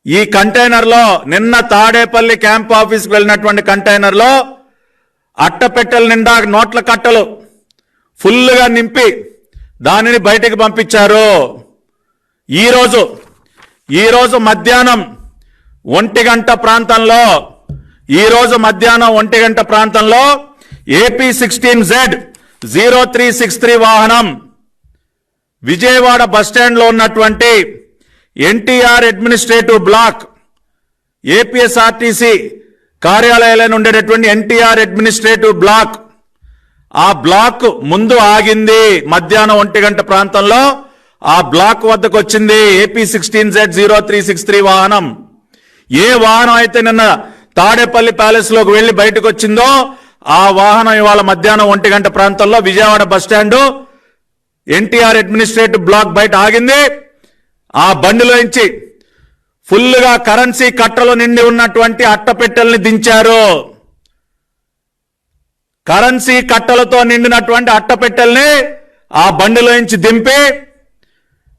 ఈ కంటైనర్లో నిన్న తాడేపల్లి క్యాంప్ ఆఫీస్కి వెళ్ళినటువంటి కంటైనర్లో అట్టపెట్టెల నిండా నోట్ల కట్టలు ఫుల్గా నింపి దానిని బయటకు పంపించారు. ఈరోజు మధ్యాహ్నం 1 గంట ప్రాంతంలో AP 16Z0363 వాహనం విజయవాడ బస్టాండ్లో ఉన్నటువంటి ఎన్టీఆర్ అడ్మినిస్ట్రేటివ్ బ్లాక్ ఏపీఎస్ఆర్టీసీ కార్యాలయాలను ఉండేటటువంటి ఎన్టీఆర్ అడ్మినిస్ట్రేటివ్ బ్లాక్ ఆ బ్లాక్ ముందు ఆగింది. మధ్యాహ్నం 1 గంట ప్రాంతంలో ఆ బ్లాక్ వద్దకు వచ్చింది AP 16Z0363 వాహనం. ఏ వాహనం అయితే నిన్న తాడేపల్లి ప్యాలెస్ లోకి వెళ్లి బయటకు వచ్చిందో ఆ వాహనం ఇవాళ మధ్యాహ్నం 1 గంట ప్రాంతంలో Vijayawada bus stand NTR administrative block బయట ఆగింది. ఆ బండిలోంచి ఫుల్గా కరెన్సీ కట్టలు నిండి ఉన్నటువంటి అట్టపెట్టెల్ని దించారు. కరెన్సీ కట్టలతో నిండినటువంటి అట్టపెట్టెల్ని ఆ బండిలోంచి దింపి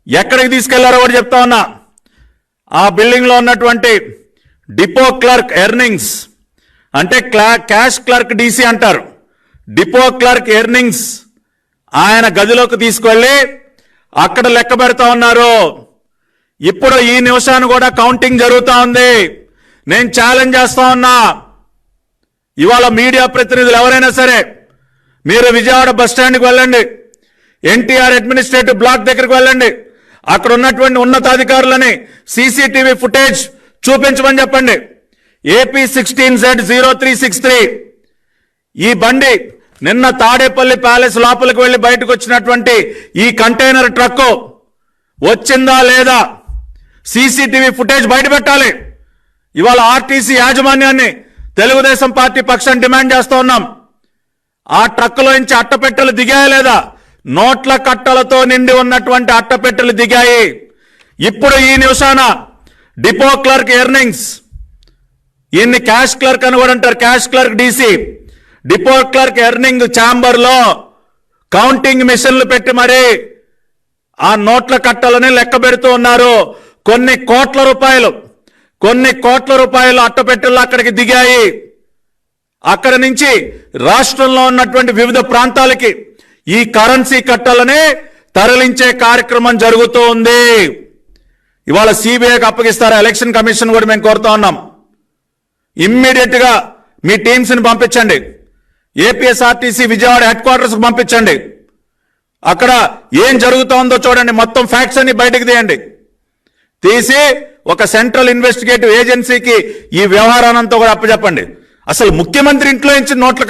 ఎక్కడికి తీసుకెళ్లారో కూడా చెప్తా ఉన్నా. ఆ బిల్డింగ్ లో ఉన్నటువంటి డిపో క్లర్క్ ఎర్నింగ్స్ అంటే క్యాష్ క్లర్క్ DC అంటారు. డిపో క్లర్క్ ఎర్నింగ్స్ ఆయన గదిలోకి తీసుకెళ్లి అక్కడ లెక్క పెడతా ఉన్నారు. ఇప్పుడు ఈ నిమిషాన్ని కూడా కౌంటింగ్ జరుగుతా ఉంది. నేను ఛాలెంజ్ చేస్తా ఉన్నా, ఇవాళ మీడియా ప్రతినిధులు ఎవరైనా సరే మీరు విజయవాడ బస్టాండ్కి వెళ్ళండి, ఎన్టీఆర్ అడ్మినిస్ట్రేటివ్ బ్లాక్ దగ్గరికి వెళ్ళండి, అక్కడ ఉన్నటువంటి ఉన్నతాధికారులని CCTV ఫుటేజ్ చూపించమని చెప్పండి. AP 16Z0363 ఈ బండి నిన్న తాడేపల్లి ప్యాలెస్ లోపలికి వెళ్లి బయటకు వచ్చినటువంటి ఈ కంటైనర్ ట్రక్ వచ్చిందా లేదా CCTV ఫుటేజ్ బయట పెట్టాలి. ఇవాళ RTC యాజమాన్యాన్ని తెలుగుదేశం పార్టీ పక్షాన్ని డిమాండ్ చేస్తూ ఉన్నాం. ఆ ట్రక్కులో నుంచి అట్టపెట్టెలు దిగాయా లేదా? నోట్ల కట్టలతో నిండి ఉన్నటువంటి అట్టపెట్టెలు దిగాయి. ఇప్పుడు ఈ నిమిషాన డిపో క్లర్క్ ఎర్నింగ్స్, ఈయన్ని క్యాష్ క్లర్క్ అని కూడా అంటారు, cash clerk DC, depot clerk earning chamber లో కౌంటింగ్ మిషన్లు పెట్టి మరి ఆ నోట్ల కట్టలని లెక్క పెడుతూ ఉన్నారు. కొన్ని కోట్ల రూపాయలు అట్టపెట్టెలు అక్కడికి దిగాయి. అక్కడ నుంచి రాష్ట్రంలో ఉన్నటువంటి వివిధ ప్రాంతాలకి ఈ కరెన్సీ కట్టలని తరలించే కార్యక్రమం జరుగుతూ ఉంది. ఇవాళ CBIకి అప్పగిస్తారా? ఎలక్షన్ కమిషన్ కూడా మేము కోరుతా ఉన్నాం. ఇమ్మీడియట్ గా మీ టీమ్స్ ని పంపించండి, APSRTC విజయవాడ హెడ్ క్వార్టర్స్ కు పంపించండి. అక్కడ ఏం జరుగుతోందో చూడండి, మొత్తం ఫ్యాక్ట్స్ అన్ని బయటకు తీయండి. తీసి ఒక సెంట్రల్ ఇన్వెస్టిగేటివ్ ఏజెన్సీకి ఈ వ్యవహారానంతా కూడా అప్పచెప్పండి. అసలు ముఖ్యమంత్రి ఇంట్లో నుంచి నోట్ల